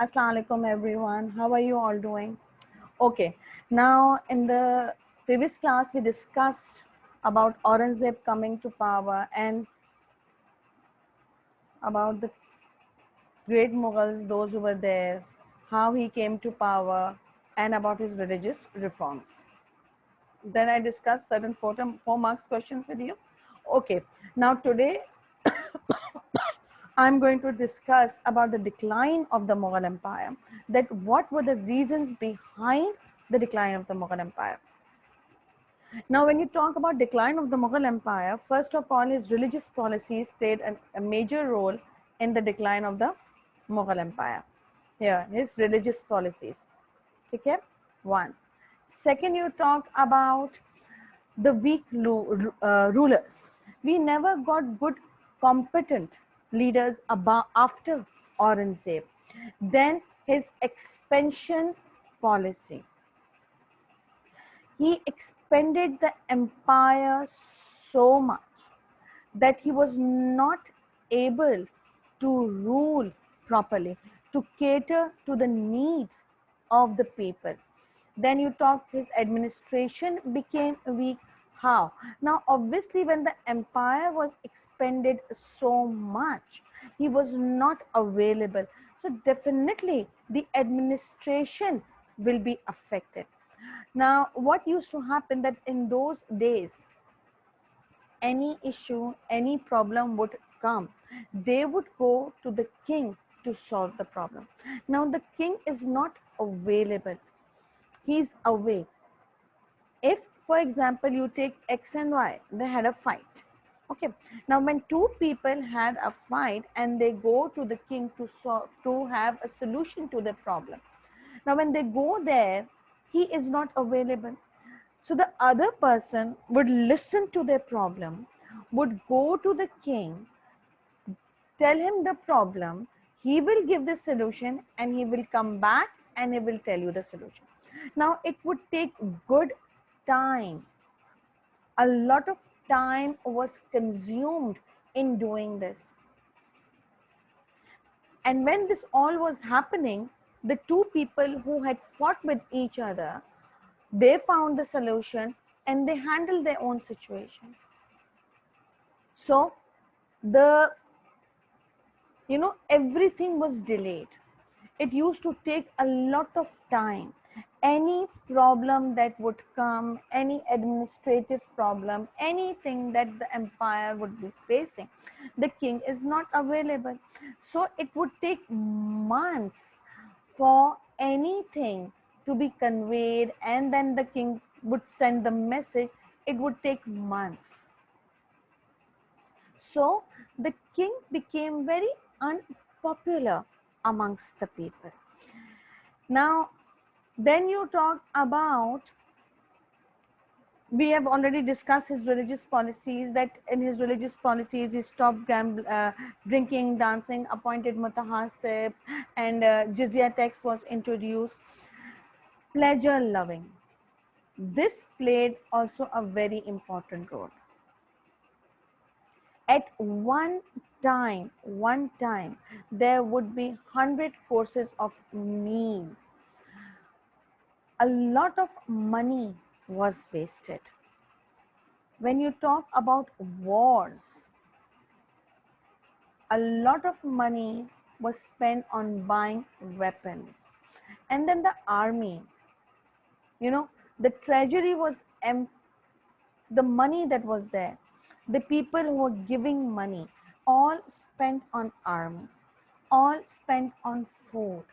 Assalamu alaikum everyone. How are you all doing? Okay. Now in the previous class we discussed about Aurangzeb coming to power and about the great Mughals, those who were there, how he came to power and about his religious reforms. Then I discussed certain four marks questions with you. Okay. Now today I'm going to discuss about the decline of the Mughal Empire, that what were the reasons behind the decline of the Mughal Empire. Now, when you talk about decline of the Mughal Empire, first of all, his religious policies played a major role in the decline of the Mughal Empire. Here, his religious policies. Okay, one. Second, you talk about the weak rulers. We never got good, competent leaders after Aurangzeb. Then his expansion policy. He expanded the empire so much that he was not able to rule properly, to cater to the needs of the people. Then you talk his administration became weak. How? Now, obviously, when the empire was expanded so much, he was not available. So, definitely, the administration will be affected. Now, what used to happen that in those days, any issue, any problem would come, they would go to the king to solve the problem. Now, the king is not available, he's away. If, for example, you take X and Y, they had a fight. Okay. Now, when two people had a fight and they go to the king to have a solution to the problem. Now, when they go there, he is not available. So the other person would listen to their problem, would go to the king, tell him the problem, he will give the solution and he will come back and he will tell you the solution. Now it would take good time. A lot of time was consumed in doing this. And when this all was happening, the two people who had fought with each other, they found the solution and they handled their own situation. So the everything was delayed. It used to take a lot of time. Any problem that would come, any administrative problem, anything that the empire would be facing, the king is not available. So it would take months for anything to be conveyed, and then the king would send the message. It would take months. So the king became very unpopular amongst the people. Now, then you talk about, we have already discussed his religious policies, that in his religious policies he stopped drinking, dancing, appointed mutahasibs, and jizya tax was introduced. Pleasure loving. This played also a very important role. At one time, there would be 100 courses of meal. A lot of money was wasted. When you talk about wars, a lot of money was spent on buying weapons. And then the army, the treasury was the money that was there, the people who were giving money, all spent on army, all spent on food.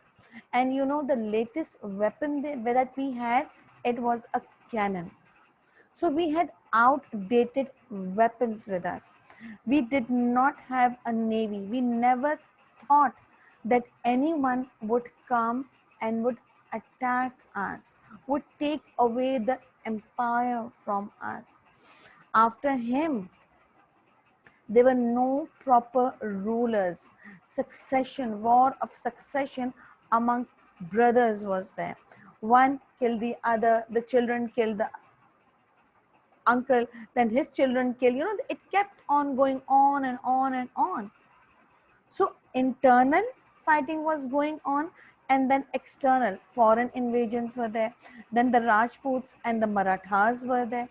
And the latest weapon that we had, it was a cannon. So we had outdated weapons with us. We did not have a navy. We never thought that anyone would come and would attack us, would take away the empire from us. After him, there were no proper rulers. War of succession amongst brothers was there. One killed the other, the children killed the uncle, then his children killed, it kept on going on and on and on. So internal fighting was going on, and then external foreign invasions were there. Then the Rajputs and the Marathas were there.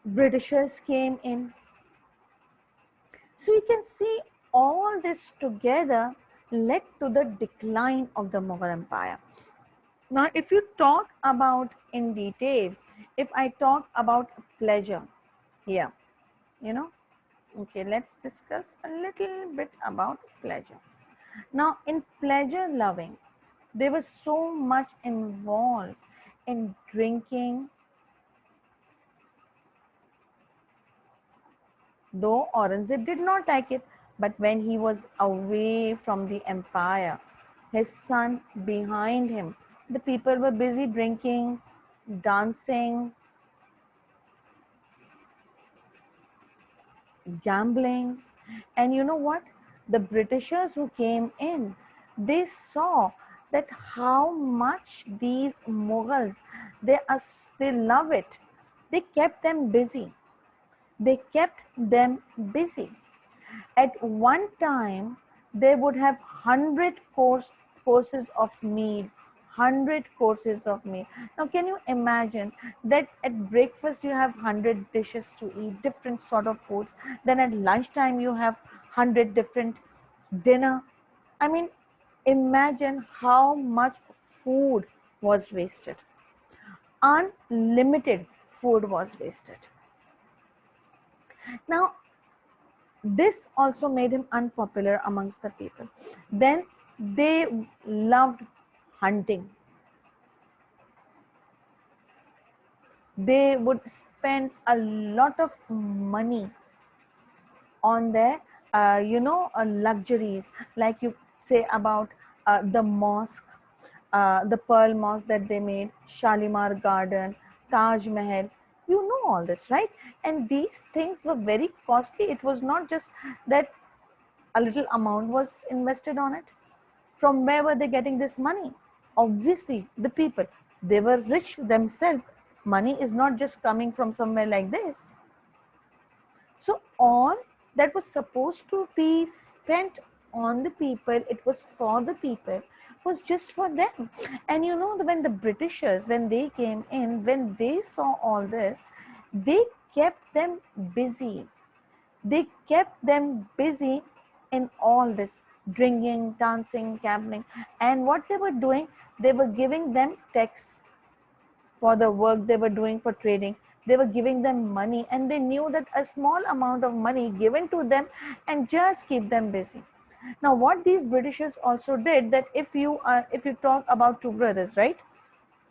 Britishers came in. So you can see all this together led to the decline of the Mughal Empire. Now, if you talk about in detail, if I talk about pleasure here, you know, okay, let's discuss a little bit about pleasure. Now, in pleasure loving, there was so much involved in drinking. Though Aurangzeb did not like it, but when he was away from the empire, his son behind him, the people were busy drinking, dancing, gambling. And you know what? The Britishers who came in, they saw that how much these Mughals, they love it. They kept them busy. They kept them busy. At one time, they would have 100 courses of meal, 100 courses of meal. Now, can you imagine that at breakfast you have 100 dishes to eat, different sort of foods. Then at lunchtime you have 100 different dinner. I mean, imagine how much food was wasted. Unlimited food was wasted. Now, this also made him unpopular amongst the people. Then they loved hunting. They would spend a lot of money on their, luxuries, like you say about the mosque, the Pearl Mosque that they made, Shalimar Garden, Taj Mahal. You know all this, right? And these things were very costly. It was not just that a little amount was invested on it. From where were they getting this money? Obviously, the people. They were rich themselves. Money is not just coming from somewhere like this. So, all that was supposed to be spent on the people, it was for the people, was just for them. And you know, when the Britishers, when they came in, when they saw all this, they kept them busy. They kept them busy in all this drinking, dancing, gambling. And what they were doing, they were giving them tax for the work they were doing for trading. They were giving them money, and they knew that a small amount of money given to them and just keep them busy. Now, what these Britishers also did, that if you talk about two brothers, right,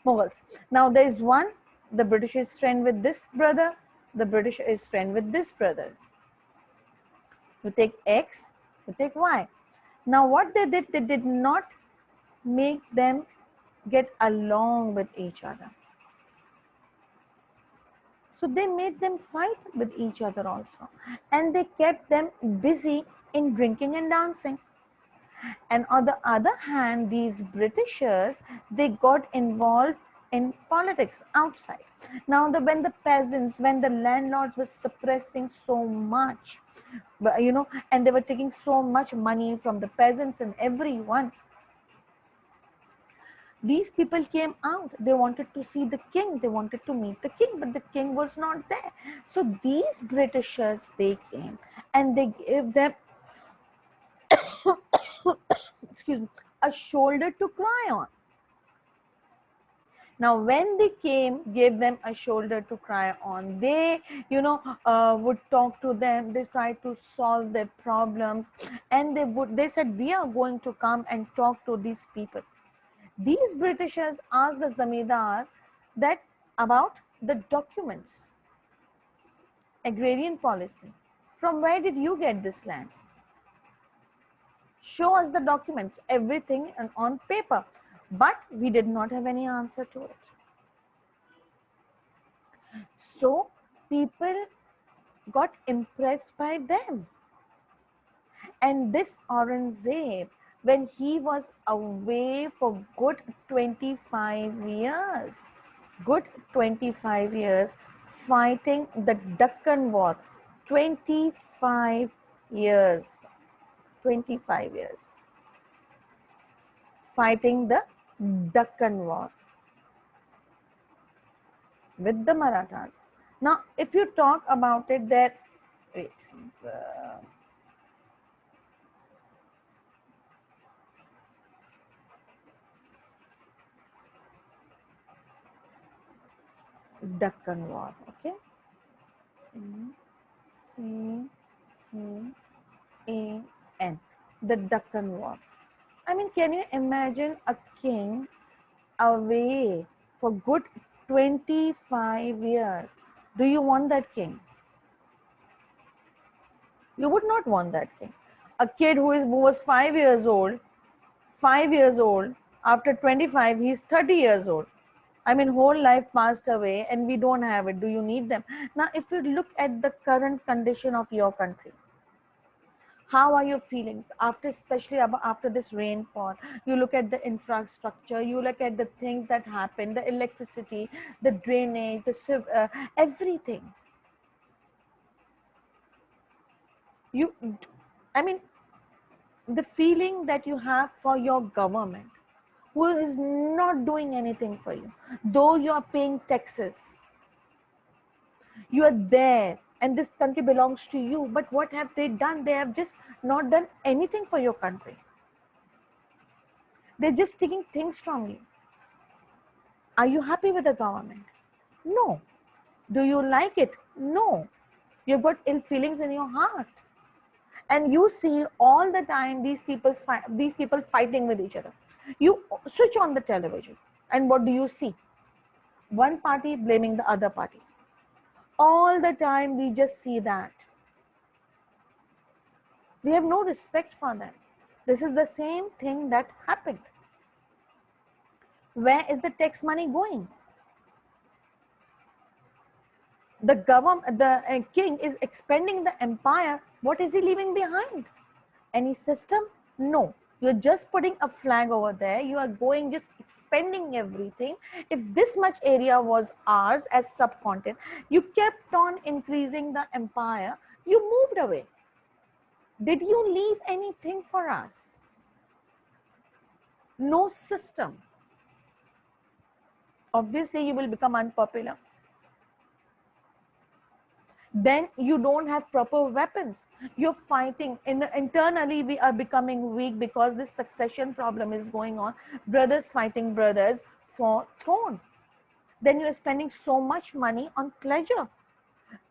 Mughals. Now there is one, the British is friend with this brother, the British is friend with this brother. You take X, you take Y. Now what they did not make them get along with each other. So they made them fight with each other also. And they kept them busy in drinking and dancing. And on the other hand, these Britishers, they got involved in politics outside. Now, when the peasants, when the landlords were suppressing so much, and they were taking so much money from the peasants and everyone, these people came out. They wanted to see the king. They wanted to meet the king, but the king was not there. So these Britishers, they came and they gave them, excuse me, a shoulder to cry on. Now, when they came, gave them a shoulder to cry on, they, would talk to them. They tried to solve their problems, and they said, we are going to come and talk to these people. These Britishers asked the Zamindar that about the documents, agrarian policy. From where did you get this land? Show us the documents, everything and on paper. But we did not have any answer to it. So people got impressed by them. And this Aurangzeb, when he was away for good 25 years, good 25 years, fighting the Deccan War, 25 years, 25 years. fighting the Deccan War with the Marathas. Now, if you talk about it, there, wait, the Deccan War, okay? CCAN, the Deccan War. I mean, can you imagine a king away for good 25 years? Do you want that king? You would not want that king. A kid who was 5 years old, 5 years old, after 25, he's 30 years old. I mean, whole life passed away and we don't have it. Do you need them? Now, if you look at the current condition of your country, how are your feelings after, especially after this rainfall? You look at the infrastructure, you look at the things that happen, the electricity, the drainage, everything. You, I mean, the feeling that you have for your government, who is not doing anything for you, though you are paying taxes, you are there, and this country belongs to you. But what have they done? They have just not done anything for your country. They're just taking things from you. Are you happy with the government? No. Do you like it? No. You've got ill feelings in your heart. And you see all the time these people fighting with each other. You switch on the television, and what do you see? One party blaming the other party. All the time we just see that. We have no respect for them. This is the same thing that happened. Where is the tax money going? The king is expanding the empire. What is he leaving behind? Any system? No. You're just putting a flag over there. You are going, just expanding everything. If this much area was ours as subcontinent, you kept on increasing the empire. You moved away. Did you leave anything for us? No system. Obviously, you will become unpopular. Then you don't have proper weapons. You're fighting. Internally, we are becoming weak because this succession problem is going on. Brothers fighting brothers for throne. Then you're spending so much money on pleasure.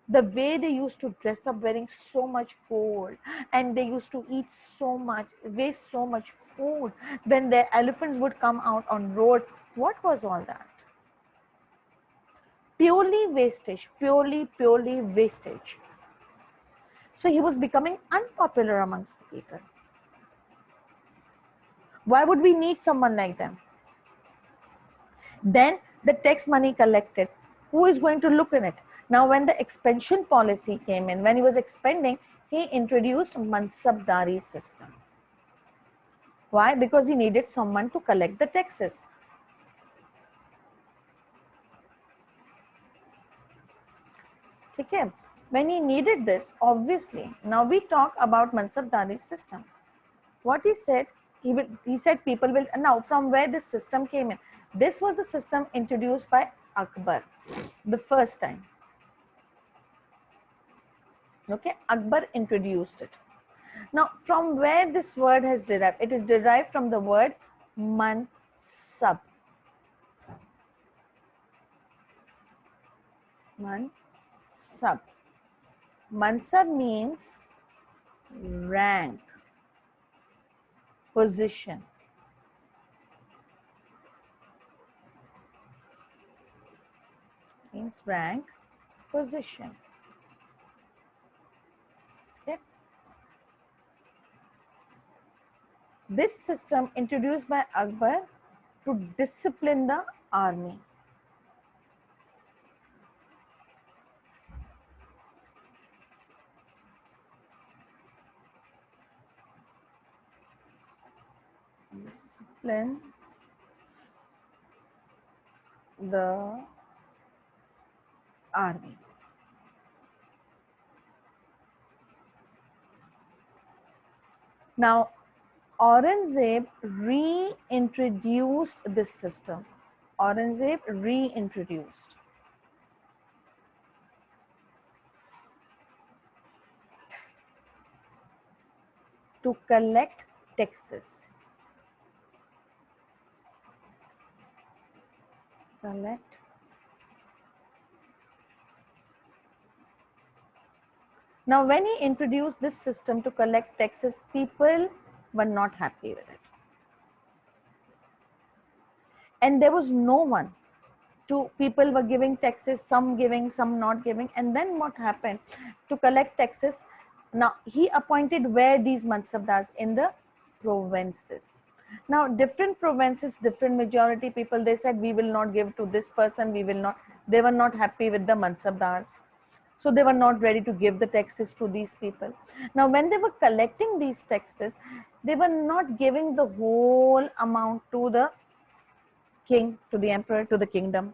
The way they used to dress up wearing so much gold, and they used to eat so much, waste so much food. When their elephants would come out on road, what was all that? Purely wastage, purely wastage. So he was becoming unpopular amongst the people. Why would we need someone like them? Then the tax money collected, who is going to look in it? Now, when the expansion policy came in, when he was expanding, he introduced Mansabdari system. Why? Because he needed someone to collect the taxes. Okay. When he needed this, obviously, now we talk about Mansabdari system. What he said, he said people will, now from where this system came in, this was the system introduced by Akbar the first time. Okay, Akbar introduced it. Now, from where this word has derived, it is derived from the word mansab. Mansab. Mansab means rank, position. Means rank, position. Okay. This system introduced by Akbar to discipline the army. Discipline the army. Now, Aurangzeb reintroduced this system. Aurangzeb reintroduced. To collect taxes. Collect. Now, when he introduced this system to collect taxes, people were not happy with it. And there was no one to, people were giving taxes, some giving, some not giving. And then what happened? To collect taxes, now he appointed where these mansabdars? In the provinces. Now different provinces, different majority people, they said we will not give to this person, we will not, they were not happy with the mansabdars. So they were not ready to give the taxes to these people. Now when they were collecting these taxes, they were not giving the whole amount to the king, to the emperor, to the kingdom.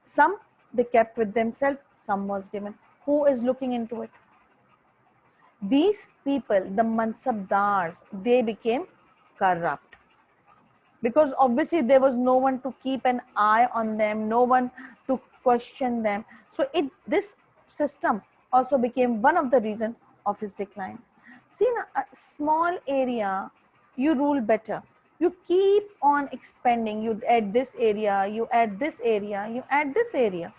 Some they kept with themselves, some was given. Who is looking into it? These people, the mansabdars, they became corrupt. Because obviously there was no one to keep an eye on them, no one to question them. So this system also became one of the reasons of his decline. See, in a small area, you rule better. You keep on expanding. You add this area, you add this area, you add this area.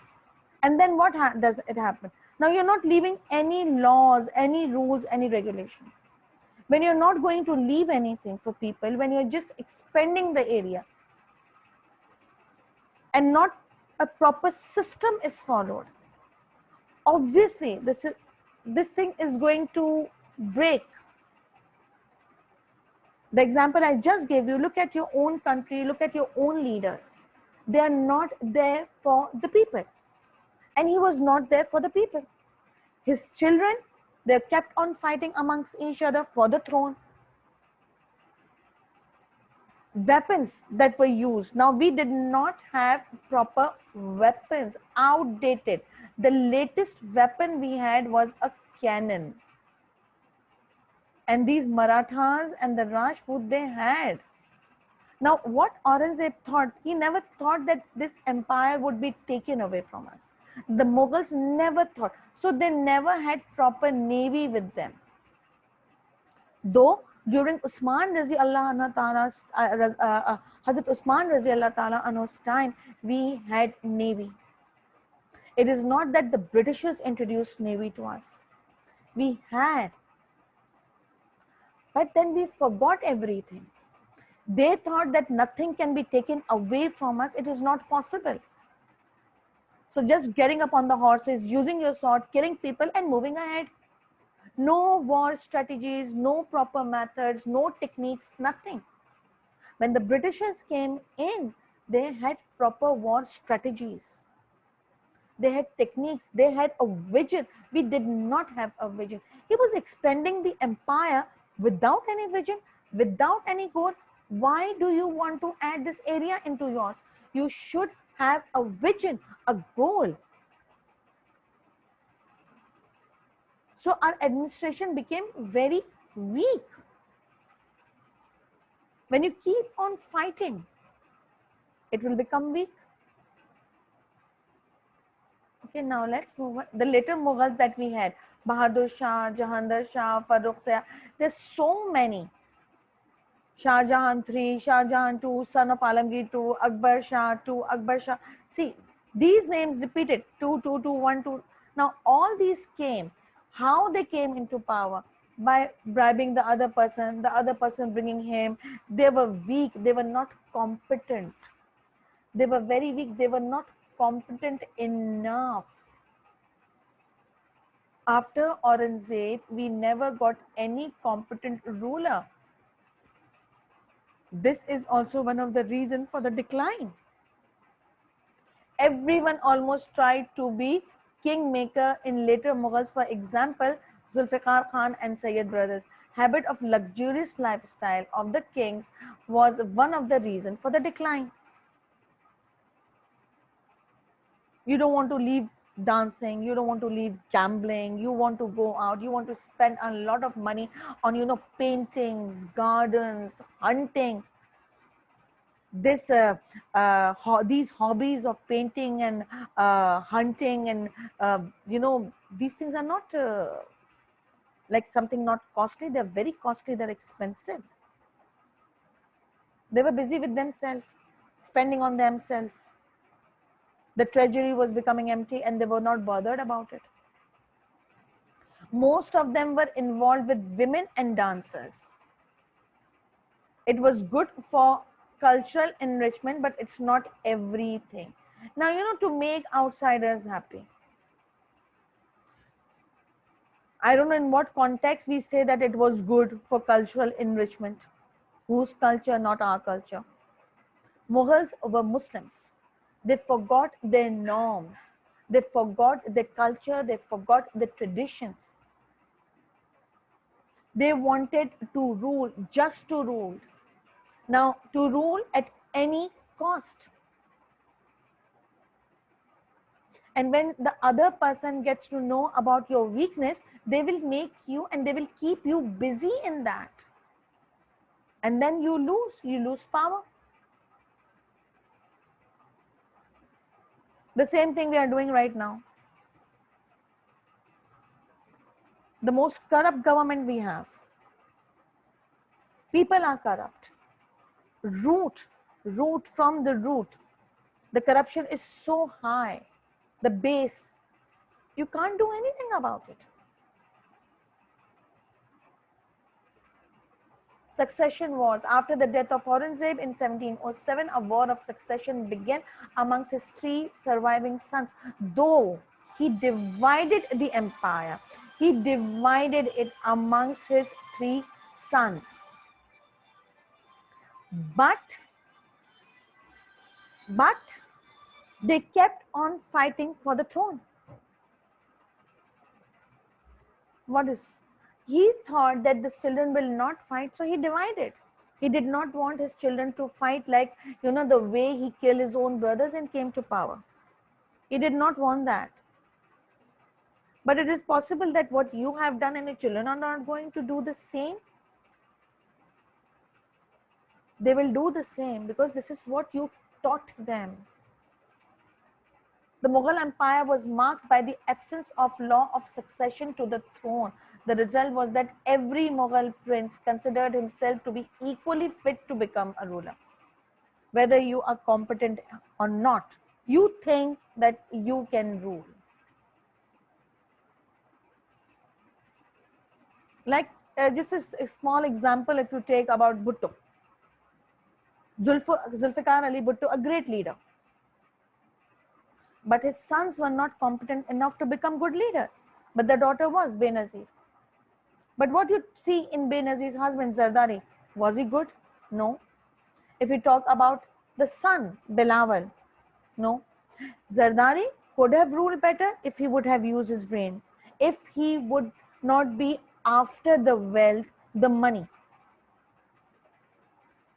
And then what does it happen? Now you're not leaving any laws, any rules, any regulation. When you're not going to leave anything for people, when you're just expanding the area and not a proper system is followed, obviously this thing is going to break. The example I just gave you, look at your own country, look at your own leaders. They are not there for the people. And he was not there for the people. His children, they kept on fighting amongst each other for the throne. Weapons that were used. Now we did not have proper weapons, outdated. The latest weapon we had was a cannon. And these Marathas and the Rajput, they had. Now what Aurangzeb thought, he never thought that this empire would be taken away from us. The Mughals never thought. So they never had proper navy with them. Though during Usman Razi Allah Ta'ala's, Hazrat Usman Razi Allah Ta'ala Anhu's time, we had navy. It is not that the Britishers introduced navy to us. We had. But then we forgot everything. They thought that nothing can be taken away from us. It is not possible. So just getting up on the horses, using your sword, killing people and moving ahead. No war strategies, no proper methods, no techniques, nothing. When the Britishers came in, they had proper war strategies. They had techniques, they had a vision. We did not have a vision. He was expanding the empire without any vision, without any goal. Why do you want to add this area into yours? You should have a vision, a goal. So our administration became very weak. When you keep on fighting, it will become weak. Okay, now let's move on. The later Mughals that we had, Bahadur Shah, Jahandar Shah, Farrukh Shah, there's so many. Shah Jahan III, Shah Jahan II, son of Alamgir II, Akbar Shah II, Akbar Shah. See, these names repeated, 2, 2, 2, 1, 2. Now, all these came. How they came into power? By bribing the other person bringing him. They were weak, they were not competent. They were very weak, they were not competent enough. After Aurangzeb, we never got any competent ruler. This is also one of the reasons for the decline. Everyone almost tried to be kingmaker in later Mughals. For example, Zulfikar Khan and Sayyid brothers. Habit of luxurious lifestyle of the kings was one of the reasons for the decline. You don't want to leave dancing, you don't want to leave gambling, you want to go out, you want to spend a lot of money on, paintings, gardens, hunting. These hobbies of painting and hunting and these things are not like something not costly. They're very costly, they're expensive. They were busy with themselves, spending on themselves. The treasury was becoming empty and they were not bothered about it. Most of them were involved with women and dancers. It was good for cultural enrichment, but it's not everything. Now, to make outsiders happy. I don't know in what context we say that it was good for cultural enrichment. Whose culture, not our culture? Mughals were Muslims. They forgot their norms. They forgot their culture. They forgot the traditions. They wanted to rule, just to rule. Now, to rule at any cost. And when the other person gets to know about your weakness, they will make you and they will keep you busy in that. And then you lose power. The same thing we are doing right now. The most corrupt government we have. People are corrupt. Root from the root. The corruption is so high. The base. You can't do anything about it. Succession wars. After the death of Aurangzeb in 1707, a war of succession began amongst his three surviving sons. Though he divided the empire, he divided it amongst his three sons. But they kept on fighting for the throne. What is? He thought that the children will not fight, so he divided. He did not want his children to fight like, the way he killed his own brothers and came to power. He did not want that. But it is possible that what you have done and your children are not going to do the same. They will do the same because this is what you taught them. The Mughal Empire was marked by the absence of law of succession to the throne. The result was that every Mughal prince considered himself to be equally fit to become a ruler. Whether you are competent or not, you think that you can rule. Like just a small example, if you take about Bhutto. Zulfikar Ali Bhutto, a great leader. But his sons were not competent enough to become good leaders. But the daughter was, Benazir. But what you see in Benazir's husband, Zardari, was he good? No. If we talk about the son, Bilawal, no. Zardari could have ruled better if he would have used his brain. If he would not be after the wealth, the money.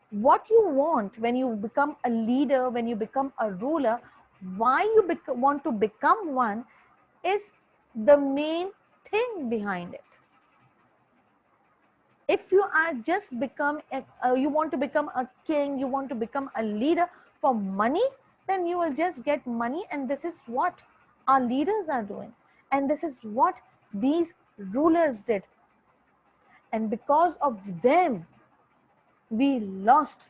What you want when you become a leader, when you become a ruler, why you want to become one is the main thing behind it. If you are just you want to become a king, you want to become a leader for money, then you will just get money, and this is what our leaders are doing. And this is what these rulers did. And because of them, we lost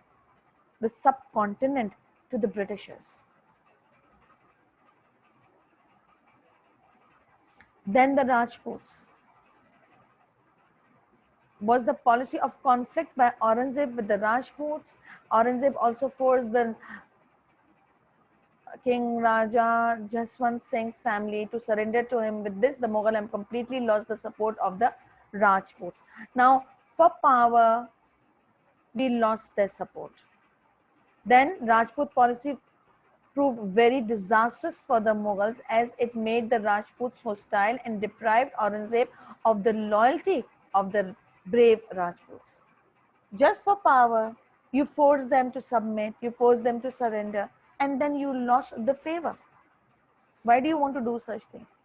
the subcontinent to the Britishers. Then the Rajputs. Was the policy of conflict by Aurangzeb with the Rajputs. Aurangzeb also forced the King Raja Jaswant Singh's family to surrender to him. With this, the Mughal Empire completely lost the support of the Rajputs. Now, for power, we lost their support. Then Rajput policy proved very disastrous for the Mughals as it made the Rajputs hostile and deprived Aurangzeb of the loyalty of the brave Rajputs. Just for power, you force them to submit, you force them to surrender, and then you lost the favor. Why do you want to do such things?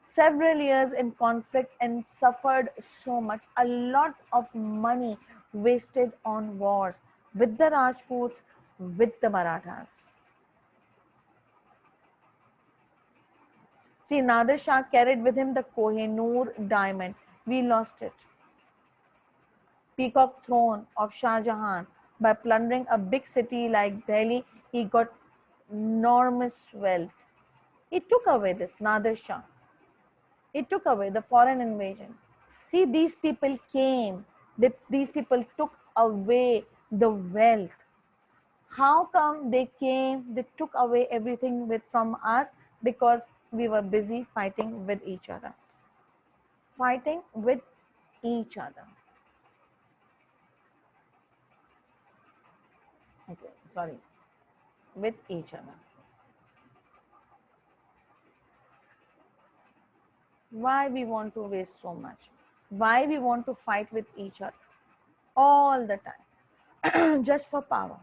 Several years in conflict and suffered so much, a lot of money wasted on wars with the Rajputs, with the Marathas. See, Nader Shah carried with him the Kohinoor diamond. We lost it. Peacock throne of Shah Jahan. By plundering a big city like Delhi, he got enormous wealth. He took away this, Nader Shah. He took away the foreign invasion. See, these people came, these people took away the wealth. How come they came? They took away everything from us because we were busy fighting with each other. Fighting with each other. Okay, sorry, with each other. Why we want to waste so much? Why we want to fight with each other all the time just for power?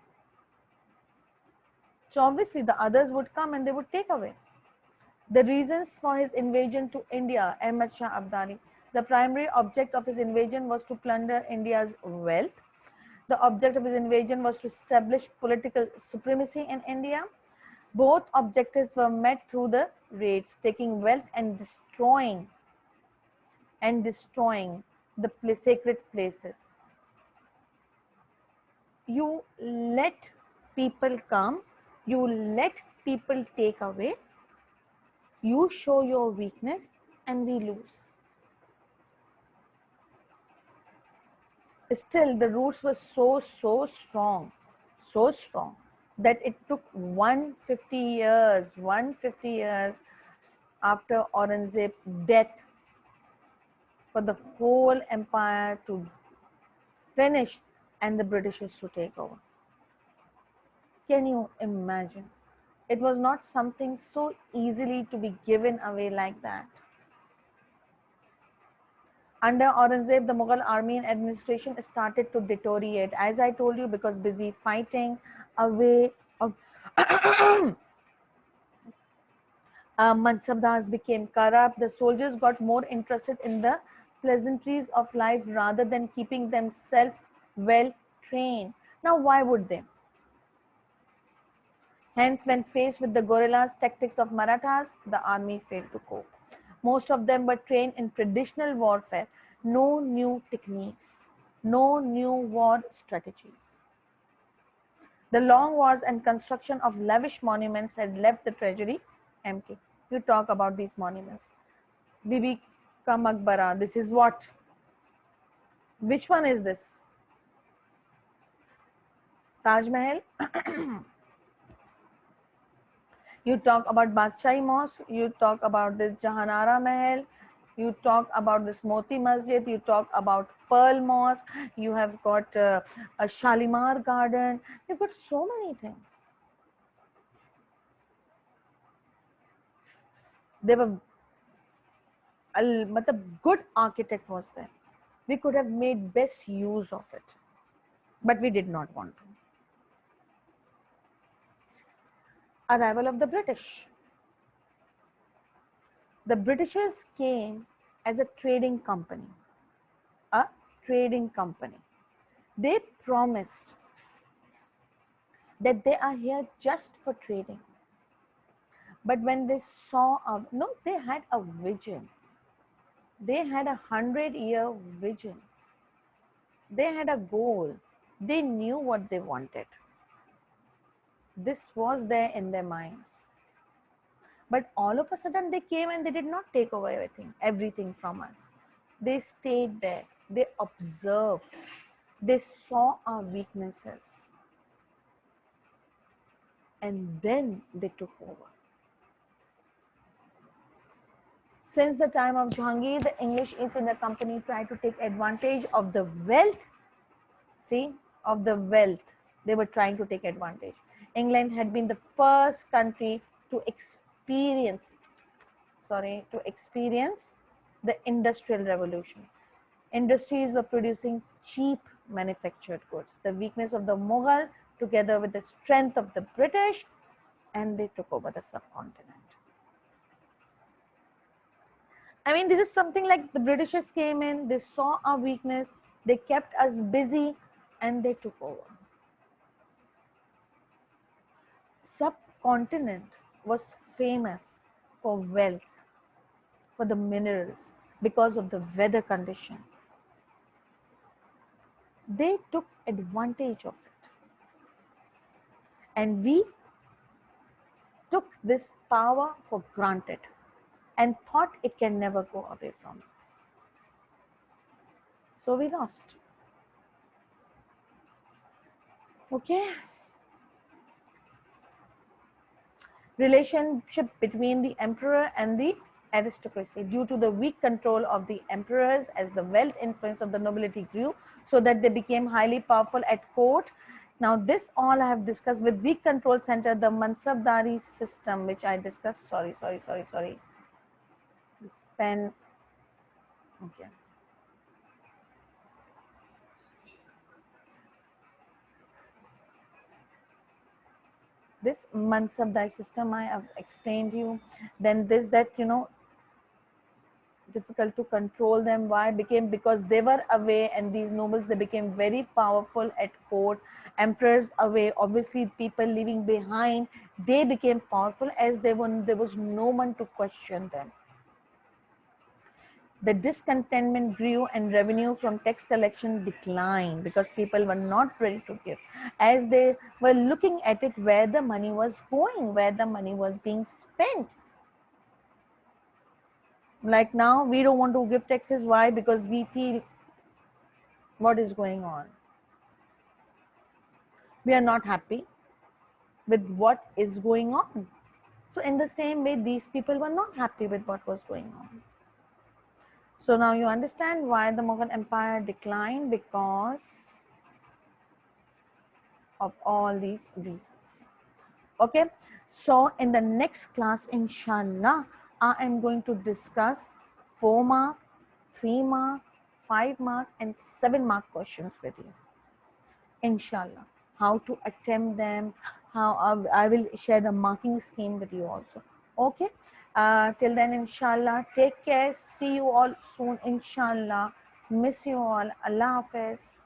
So obviously the others would come and they would take away. The reasons for his invasion to India, Ahmad Shah Abdali. The primary object of his invasion was to plunder India's wealth. The object of his invasion was to establish political supremacy in India. Both objectives were met through the raids, taking wealth and destroying the sacred places. You let people come, you let people take away, you show your weakness, and we lose. Still, the roots were so strong that it took 150 years after Aurangzeb's death for the whole empire to finish and the Britishers to take over. Can you imagine? It was not something so easily to be given away like that. Under Aurangzeb, the Mughal army and administration started to deteriorate, as I told you, because busy fighting away of Mansabdars became corrupt. The soldiers got more interested in the pleasantries of life rather than keeping themselves well trained. Now, why would they? Hence, when faced with the guerrillas tactics of Marathas, the army failed to cope. Most of them were trained in traditional warfare, no new techniques, no new war strategies. The long wars and construction of lavish monuments had left the treasury empty. You talk about these monuments. Bibi ka Maqbara, this is what? Which one is this? Taj Mahal? You talk about Badshahi Mosque, you talk about this Jahanara Mahal, you talk about this Moti Masjid, you talk about Pearl Mosque, you have got a Shalimar Garden, you've got so many things. They were, a good architect was there. We could have made best use of it, but we did not want to. Arrival of the British. The Britishers came as a trading company. A trading company. They promised that they are here just for trading. But when they saw they had a vision. They had 100-year vision. They had a goal. They knew what they wanted. This was there in their minds. But all of a sudden they came and they did not take away everything from us. They stayed there. They observed. They saw our weaknesses. And then they took over. Since the time of Jahangir, the English East India Company tried to take advantage of the wealth. See, of the wealth. They were trying to take advantage. England had been the first country to experience the Industrial Revolution. Industries were producing cheap manufactured goods. The weakness of the Mughal, together with the strength of the British, and they took over the subcontinent. I mean, this is something like the Britishers came in, they saw our weakness, they kept us busy, and they took over. Subcontinent was famous for wealth, for the minerals, because of the weather condition. They took advantage of it. And we took this power for granted and thought it can never go away from us. So we lost. Okay. Relationship between the emperor and the aristocracy. Due to the weak control of the emperors, as the wealth influence of the nobility grew, so that they became highly powerful at court. Now this all I have discussed with weak control center, the Mansabdari system, which I discussed. Sorry. This pen. Okay. This Mansabdari system I have explained you. Then this, that, difficult to control them. Why? Became because they were away, and these nobles, they became very powerful at court. Emperors away, obviously people leaving behind, they became powerful, as there was no one to question them. The discontentment grew and revenue from tax collection declined because people were not ready to give, as they were looking at it, where the money was going, where the money was being spent. Like now, we don't want to give taxes. Why? Because we feel what is going on. We are not happy with what is going on. So in the same way, these people were not happy with what was going on. So now you understand why the Mughal Empire declined, because of all these reasons. Okay, so in the next class, inshallah, I am going to discuss 4 mark, 3 mark, 5 mark and 7 mark questions with you, inshallah. How to attempt them, how I will share the marking scheme with you also. Okay, till then, inshallah, take care. See you all soon, inshallah. Miss you all. Allah Hafiz.